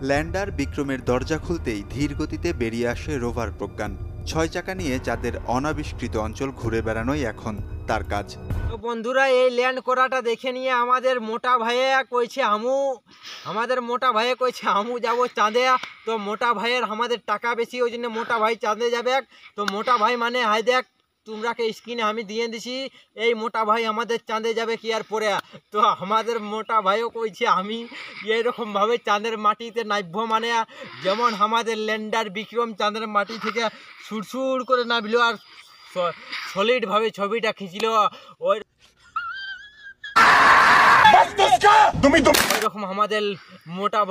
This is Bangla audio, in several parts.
ল্যান্ডার বিক্রমের দরজা খুলতেই ধীর গতিতে বেরিয়ে আসে রোভার প্রজ্ঞান। ৬ চাকা নিয়ে চাঁদের অনাবিষ্কৃত অঞ্চল ঘুরে বেড়ানোই এখন তার কাজ। তো বন্ধুরা, এই ল্যান্ড করাটা দেখে নিয়ে আমাদের মোটা ভাইয়া কইছে আমু যাবো চাঁদে। তো মোটা ভাইয়ের আমাদের টাকা বেশি, ওই জন্য মোটা ভাই চাঁদে যাবে। তো মোটা ভাই মানে হাই দেখ, তোমরাকে স্ক্রিনে আমি দিয়ে দিছি, এই মোটা ভাই আমাদের চাঁদে যাবে কি আর পরে। তো আমাদের মোটা ভাইও কইছে আমি এইরকম ভাবে চাঁদের মাটিতে নামবো, মানে যেমন আমাদের ল্যান্ডার বিক্রম চাঁদের মাটি থেকে সুরসুর করে নামলো আর সলিড ভাবে ছবিটা খিঁচলো। ওই রকম আমাদের মোটা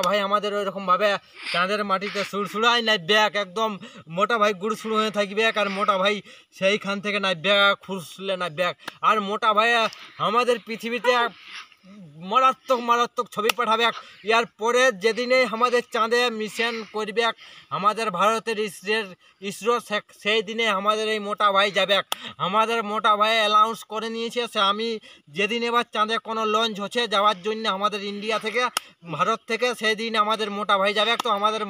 ভাই আমাদের ওই রকম ভাবে চাঁদের মাটিতে সুরসুড়াই নামবে, একদম মোটা ভাই গুড়সুড় হয়ে থাকবে। আর মোটা ভাই সেইখান থেকে নামবে, খুরসুলে নামবে। আর মোটা ভাই আমাদের পৃথিবীতে মারাত্মক ছবি পাঠাবে। ইয়ার পরে যেদিনে আমাদের চাঁদে মিশন করবে আমাদের ভারতের ইসরো, সেই দিনে আমাদের এই মোটা ভাই যাবে। আমাদের মোটা ভাই অ্যানাউন্স করে নিয়েছে সে আমি যেদিন এবার চাঁদে কোনো লঞ্চ হচ্ছে যাওয়ার জন্য আমাদের ইন্ডিয়া থেকে, ভারত থেকে, সেই দিন আমাদের মোটা ভাই যাবে। তো আমাদের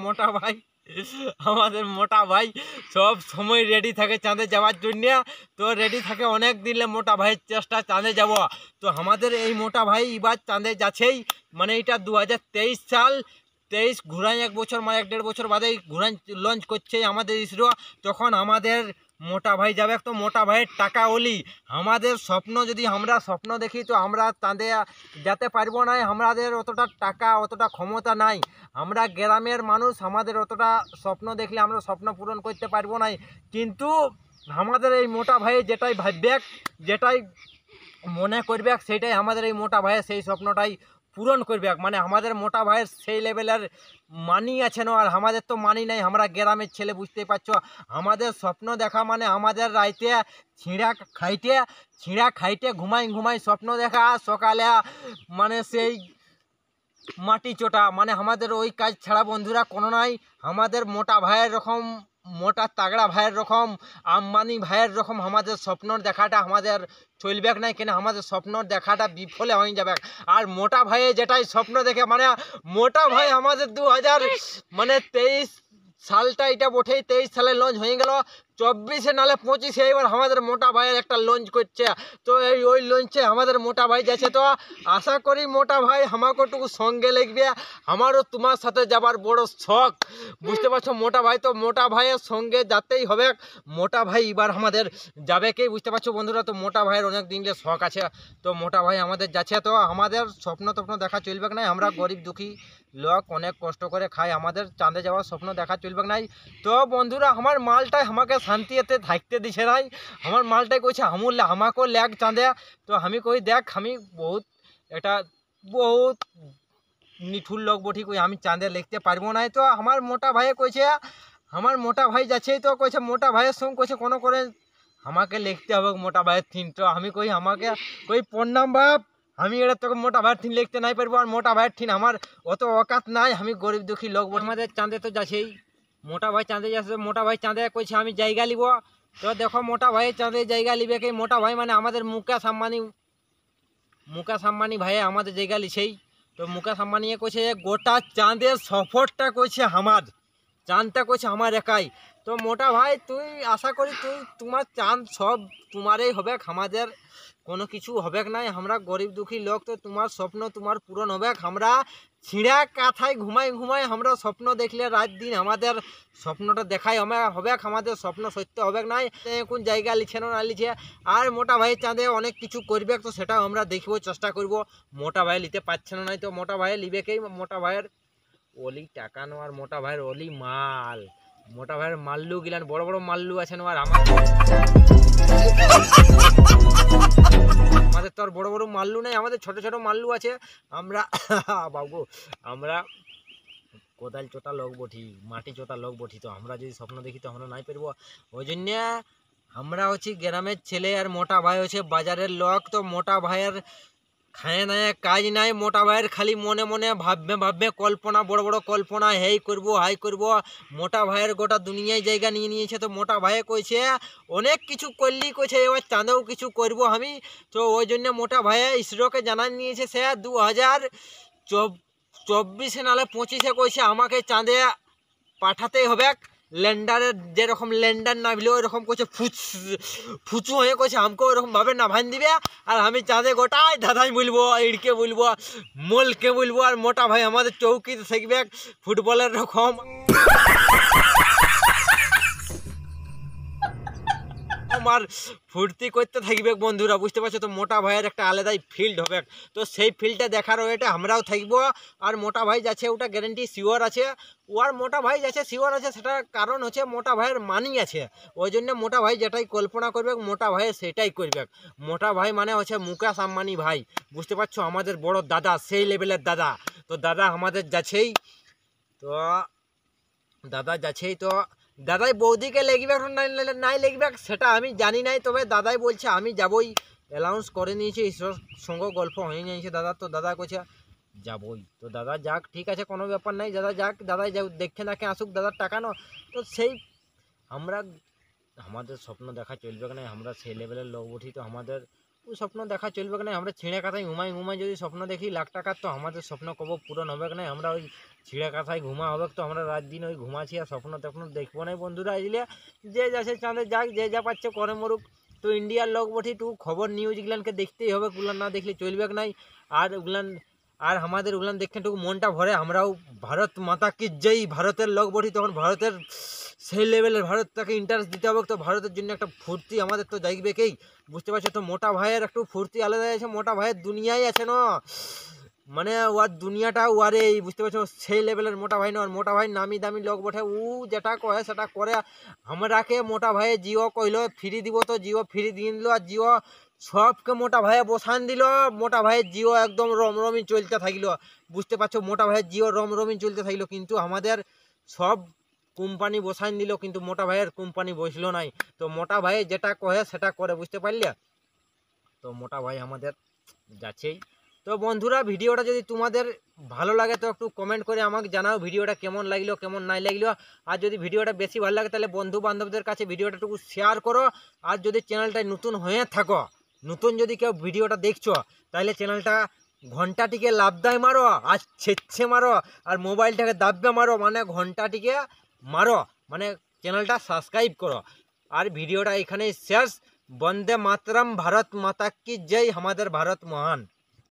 মোটা ভাই সব সময় রেডি থাকে চাঁদে যাওয়ার জন্য। তো রেডি থাকে অনেক দিলে মোটা ভাইয়ের চেষ্টা চাঁদে যাব। তো আমাদের এই মোটা ভাই এবার চাঁদে যাচ্ছেই, মানে এটা 2023 সাল, 23 ঘুরাই 1 বছর মানে 1.5 বছর বাদে ঘুরাই লঞ্চ করছে আমাদের ইসরো। তখন আমাদের মোটা ভাই যাবে। তো মোটা ভাইয়ের টাকা ওলি আমাদের স্বপ্ন, যদি আমরা স্বপ্ন দেখি তো আমরা চাঁদে যেতে পারবো না, আমাদের অতটা টাকা অতটা ক্ষমতা নাই। আমরা গ্রামের মানুষ, আমাদের অতটা স্বপ্ন দেখলে আমরা স্বপ্ন পূরণ করতে পারবো না। কিন্তু আমাদের এই মোটা ভাই যেটাই ভাববে, যেটাই মনে করবে, সেটাই আমাদের এই মোটা ভাইয়ের সেই স্বপ্নটাই পূরণ করবে। মানে আমাদের মোটা ভাইয়ের সেই লেভেলের মানি আছে না, আর আমাদের তো মানি নাই। আমরা গ্রামের ছেলে, বুঝতেই পারছো। আমাদের স্বপ্ন দেখা মানে আমাদের রাইতে ছিঁড়া খাইতে ঘুমাই স্বপ্ন দেখা, সকালে মানে সেই মাটি চোটা, মানে আমাদের ওই কাজ ছাড়া বন্ধুরা কোনো নাই। আমাদের মোটা ভাইয়ের রকম, মোটা তাগড়া ভাইয়ের রকম, আম্বানি ভাইয়ের রকম আমাদের স্বপ্ন দেখাটা আমাদের চলবে নাই, কেন আমাদের স্বপ্ন দেখাটা বিফলে হয়ে যাবে। আর মোটা ভাইয়ে যেটাই স্বপ্ন দেখে, মানে মোটা ভাই আমাদের 2023 সালটা এটা বটেই, 23 সালে লঞ্চ হয়ে গেল, 24 নালে 25 এবার আমাদের মোটা ভাইয়ের একটা লঞ্চ করছে। তো ওই লঞ্চে আমাদের মোটা ভাই যাচ্ছে। তো আশা করি মোটা ভাই আমাকেটুকু সঙ্গে লাগবে, আমারও তোমার সাথে যাবার বড় শখ, বুঝতে পারছো মোটা ভাই। তো মোটা ভাইয়ের সঙ্গে যেতেই হবে। মোটা ভাই এবার আমাদের যাবে কে, বুঝতে পারছো বন্ধুরা। তো মোটা ভাইয়ের অনেক দিনের শখ আছে, তো মোটা ভাই আমাদের যাচ্ছে। তো আমাদের স্বপ্ন দেখা চলবে না, আমরা গরিব দুঃখী লোক অনেক কষ্ট করে খাই, আমাদের চাঁদে যাওয়ার স্বপ্ন দেখা চলবে নাই। তো বন্ধুরা, আমার মালটাই আমাকে শান্তিতে থাকতে দিছে নাই, আমার মালটাই কইছে আমাকেও ল্যাগ চাঁদে। তো আমি কই দেখ, আমি বহুত নিঠুর লোক বটি, কই আমি চাঁদে লিখতে পারবো না। তো আমার মোটা ভাইয়ে কইছে, আমার মোটা ভাই যাচ্ছেই, তো কইছে মোটা ভাইয়ের সঙ্গে কইছে কোনো করে আমাকে লিখতে হবে মোটা ভাইয়ের থিন। তো আমি কই আমাকে কই প্রণাম বাপ, আমি এটা তোকে মোটা ভাইয়ের থিন লিখতে নাই পারবো, আর মোটা ভাইয়ের থিন আমার অত অকাত নাই, আমি গরিব দুঃখী লোক। আমাদের চাঁদে তো যাচ্ছেই, মোটা ভাই চাঁদে যাচ্ছে। মোটা ভাই চাঁদে কইছে আমি জায়গা লিব। তো দেখো মোটা ভাই চাঁদে জায়গা লিবে কে, মোটা ভাই মানে আমাদের মুকেশ আম্বানি ভাই আমাদের জায়গা লিছেই। তো মুকেশ আম্বানি কইছে গোটা চাঁদের সফরটা কইছে আমার, চাঁদটা কইছে আমার একাই। তো মোটা ভাই তুই আশা করি তোমার চাঁদ সব তোমারই হবে, আমাদের কোনো কিছু হবে নাই, আমরা গরিব দুঃখী লোক। তো তোমার স্বপ্ন তোমার পূরণ হবে। আমরা ছিঁড়া কাথায় ঘুমাই আমরা স্বপ্ন দেখলে রাত দিন আমাদের স্বপ্নটা দেখাই হবে, আমাদের স্বপ্ন সত্য হবে নাই। কোন জায়গা লিছে না লিছে, আর মোটা ভাই চাঁদে অনেক কিছু করবে, তো সেটাও আমরা দেখব, চেষ্টা করব। মোটা ভাই নিতে পারছে না নাই, তো মোটা ভাই লিবেকেই। মোটা ভাইয়ের অলি টাকা নেওয়ার, মোটা ভাইয়ের অলি মাল, মোটা ভাইয়ের মাল্লু গিলান বড় বড় মাল্লু আছে না, আর আমাদের তো আর বড় বড় মাল্লু নেই, আমাদের ছোট ছোট মাল্লু আছে। আমরা বাবু, আমরা কোদাল চোটা লোক বঠি, মাটি চোটা লোক বঠি। তো আমরা যদি স্বপ্ন দেখি তো আমরা নাই পারবো। ওই জন্য আমরা হচ্ছি গ্রামের ছেলে, আর মোটা ভাই হচ্ছে বাজারের লোক। তো মোটা ভাইয়ের খায় নাই কাজ নাই, মোটা ভাইয়ের খালি মনে মনে ভাববে কল্পনা, বড় বড় কল্পনা, হেই করবো হাই করবো। মোটা ভাইয়ের গোটা দুনিয়ায় জায়গা নিয়ে নিয়েছে। তো মোটা ভাইয়ে কইছে অনেক কিছু করলি, কইছে এবার চাঁদেও কিছু করবো আমি। তো ওই জন্য মোটা ভাইয়ে ইসরোকে জানান নিয়েছে, সে 24 নালে 25 কইছে আমাকে চাঁদে পাঠাতেই হবে। ল্যান্ডারের যেরকম ল্যান্ডার নামলো ওইরকম কইছে ফুচু হয়ে কইছে আমাকে ওইরকম ভাবে নাভান দিবে। আর আমি চাঁদে গোটাই দাদাই বলবো, ইড়কে বলবো, মোলকে বলবো, আর মোটা ভাই আমাদের চৌকিতে থাকবে ফুটবলের রকম। আমার ফুর্তি করতে থাকবে বন্ধুরা, বুঝতে পারছো তো। মোটা ভাইয়ের একটা আলাদাই ফিল্ড হবে, তো সেই ফিল্ডটা দেখার ওইটা আমরাও থাকবো। আর মোটা ভাই যাচ্ছে ওটা গ্যারেন্টি শিওর আছে, ওর মোটা ভাই যাচ্ছে শিওর আছে, সেটার কারণ হচ্ছে মোটা ভাইয়ের মানি আছে। ওই জন্য মোটা ভাই যেটাই কল্পনা করবে মোটা ভাই সেটাই করবে। মোটা ভাই মানে হচ্ছে মুকেশ আম্বানি ভাই, বুঝতে পারছো, আমাদের বড় দাদা, সেই লেভেলের দাদা। তো দাদা আমাদের যাচ্ছেই, তো দাদা যাচ্ছেই, তো দাদাই বৌদিকে লেগবে নাই লেগবে সেটা আমি জানি নাই, তবে দাদাই বলছে আমি যাবই, অ্যানাউন্স করে নিয়েছে, ঈশ্বর সঙ্গে গল্প হয়ে নিয়েছে দাদা। তো দাদা কইছে যাবই, তো দাদা যাক, ঠিক আছে, কোনো ব্যাপার নাই, দাদা যাক, দাদাই যাক, দেখে নাকে আসুক, দাদার টাকা না। তো সেই আমরা আমাদের স্বপ্ন দেখা চলবে না, আমরা সেই লেভেলের লোক উঠি, তো আমাদের ওই স্বপ্ন দেখা চলবে না। আমরা ছিঁড়ে কাথায় ঘুমাই যদি স্বপ্ন দেখি লাখ টাকার, তো আমাদের স্বপ্ন কব পূরণ হবে না। আমরা ওই ছিঁড়ে কাথায় ঘুমা হবে, তো আমরা রাত দিন ওই ঘুমাচ্ছি আর স্বপ্ন তখন দেখবো না বন্ধুরা। এগুলো যে যাচ্ছে চাঁদে যাক, যে যা পাচ্ছে করে মরুক। তো ইন্ডিয়ার লোক বটি টু খবর নিউজগুলানকে দেখতেই হবে, ওগুলান না দেখলে চলবে নাই। আর ওগুলান আর আমাদের ওগুলান দেখতে টুকু মনটা ভরে, আমরাও ভারত মাতা কি জয়, ভারতের লোক বটি, তখন ভারতের সেই লেভেলের ভারতটাকে ইন্টারেস্ট দিতে হবে। তো ভারতের জন্য একটা ফুর্তি আমাদের তো দেখবেকেই, বুঝতে পারছো তো। মোটা ভাইয়ের একটু ফুর্তি আলাদা আছে, মোটা ভাইয়ের দুনিয়াই আছে না, মানে ওর দুনিয়াটা ওয়ারে, বুঝতে পারছো, সেই লেভেলের মোটা ভাই না। আর মোটা ভাই নামি দামি লোক বটে, ও যেটা কয় সেটা করে। আমরাকে মোটা ভাইয়ে জিও কইলো ফ্রি দিব, তো জিও ফ্রি দিয়ে দিল, আর জিও সবকে মোটা ভাইয়ে বসান দিল। মোটা ভাইয়ের জিও একদম রমরমি চলতে থাকলো, বুঝতে পারছো, মোটা ভাইয়ের জিও রমরমি চলতে থাকলো। কিন্তু আমাদের সব কোম্পানি বসান দিল, কিন্তু মোটা ভাইয়ের কোম্পানি বসলো নাই। তো মোটা ভাই যেটা কহে সেটা করে, বুঝতে পারলে। তো মোটা ভাই আমাদের যাচ্ছেই। তো বন্ধুরা, ভিডিওটা যদি তোমাদের ভালো লাগে তো একটু কমেন্ট করে আমাকে জানাও ভিডিওটা কেমন লাগলো, কেমন নাই লাগলো। আর যদি ভিডিওটা বেশি ভালো লাগে তাহলে বন্ধু বান্ধবদের কাছে ভিডিওটা একটু শেয়ার করো। আর যদি চ্যানেলটায় নতুন হয়ে থাকো, নতুন যদি কেউ ভিডিওটা দেখছো, তাহলে চ্যানেলটা ঘন্টাটিকে লাফদায় মারো আর ছেচ্ছে মারো, আর মোবাইলটাকে দাব্বে মারো, মানে ঘন্টাটিকে মারো, মানে চ্যানেলটা সাবস্ক্রাইব করো। আর ভিডিওটা এখানেই শেষ। বন্দে মাতরম, ভারত মাতা কি জয়, আমাদের ভারত মহান।